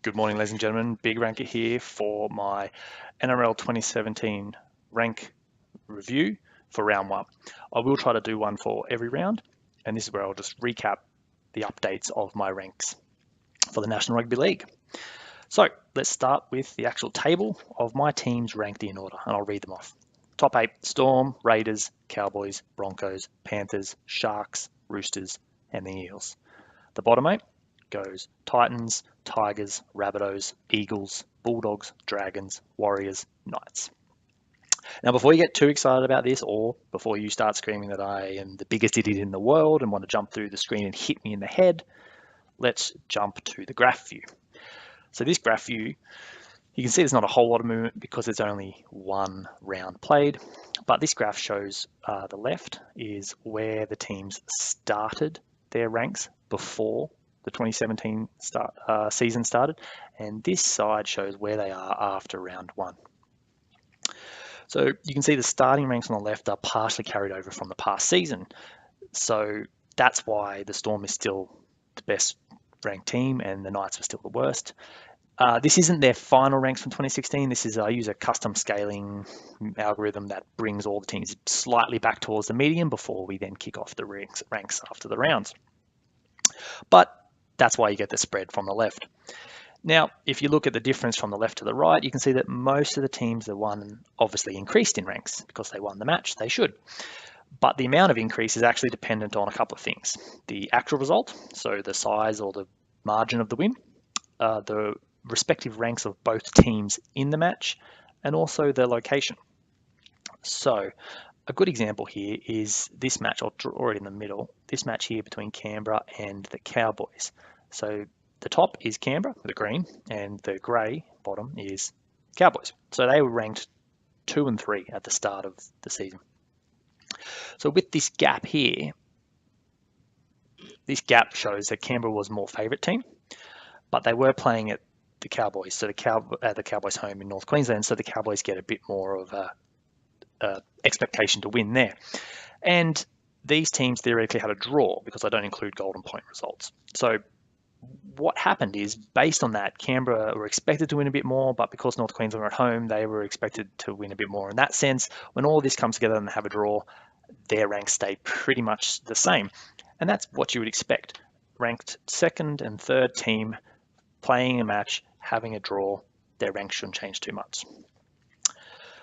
Good morning, ladies and gentlemen. Big Ranker here for my NRL 2017 rank review for round one. I will try to do one for every round, and this is where I'll just recap the updates of my ranks for the National Rugby League. So let's start with the actual table of my teams ranked in order, and I'll read them off. Top 8, Storm, Raiders, Cowboys, Broncos, Panthers, Sharks, Roosters, and the Eels. The bottom 8 goes Titans, Tigers, Rabbitohs, Eagles, Bulldogs, Dragons, Warriors, Knights. Now, before you get too excited about this, or before you start screaming that I am the biggest idiot in the world and want to jump through the screen and hit me in the head, let's jump to the graph view. So this graph view, you can see there's not a whole lot of movement because there's only one round played, but this graph shows the left is where the teams started their ranks before the 2017 season started, and this side shows where they are after round one. So you can see the starting ranks on the left are partially carried over from the past season. So that's why the Storm is still the best ranked team and the Knights are still the worst. This isn't their final ranks from 2016. This is I use a custom scaling algorithm that brings all the teams slightly back towards the median before we then kick off the ranks after the rounds. But that's why you get the spread from the left. Now, if you look at the difference from the left to the right, you can see that most of the teams that won obviously increased in ranks because they won the match. They should. But the amount of increase is actually dependent on a couple of things. The actual result, so the size or the margin of the win, the respective ranks of both teams in the match, and also their location. So a good example here is this match. I'll draw it in the middle. This match here between Canberra and the Cowboys. So the top is Canberra, the green, and the grey bottom is Cowboys. So they were ranked 2 and 3 at the start of the season. So with this gap here, this gap shows that Canberra was more favourite team, but they were playing at the Cowboys, so the Cowboys home in North Queensland, so the Cowboys get a bit more of a expectation to win there. And these teams theoretically had a draw because I don't include golden point results. So what happened is, based on that, Canberra were expected to win a bit more, but because North Queensland were at home, they were expected to win a bit more. In that sense, when all this comes together and they have a draw, their ranks stay pretty much the same. And that's what you would expect. Ranked second and third team playing a match, having a draw, their ranks shouldn't change too much.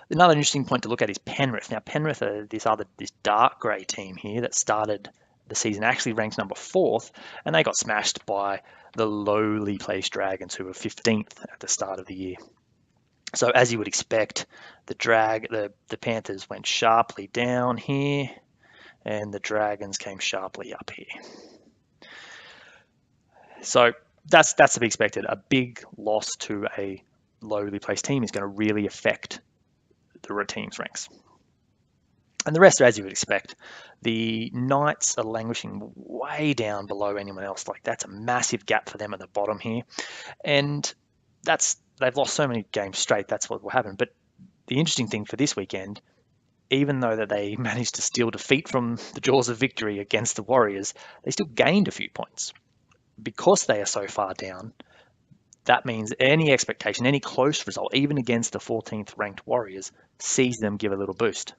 Another interesting point to look at is Penrith. Now, Penrith are this dark grey team here that started the season actually ranked number 4th, and they got smashed by the lowly placed Dragons, who were 15th at the start of the year. So as you would expect, the Panthers went sharply down here, and the Dragons came sharply up here. So that's to be expected. A big loss to a lowly placed team is going to really affect the team's ranks. And the rest are as you would expect. The Knights are languishing way down below anyone else. Like, that's a massive gap for them at the bottom here. And they've lost so many games straight, that's what will happen. But the interesting thing for this weekend, even though that they managed to steal defeat from the jaws of victory against the Warriors, they still gained a few points. Because they are so far down, that means any expectation, any close result, even against the 14th ranked Warriors, sees them give a little boost.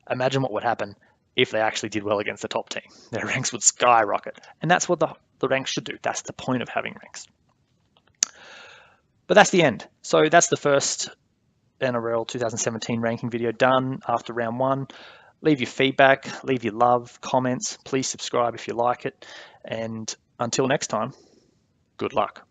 Imagine what would happen if they actually did well against the top team. Their ranks would skyrocket. And that's what the ranks should do. That's the point of having ranks. But that's the end. So that's the first NRL 2017 ranking video done after round one. Leave your feedback, leave your love, comments. Please subscribe if you like it. And until next time, good luck.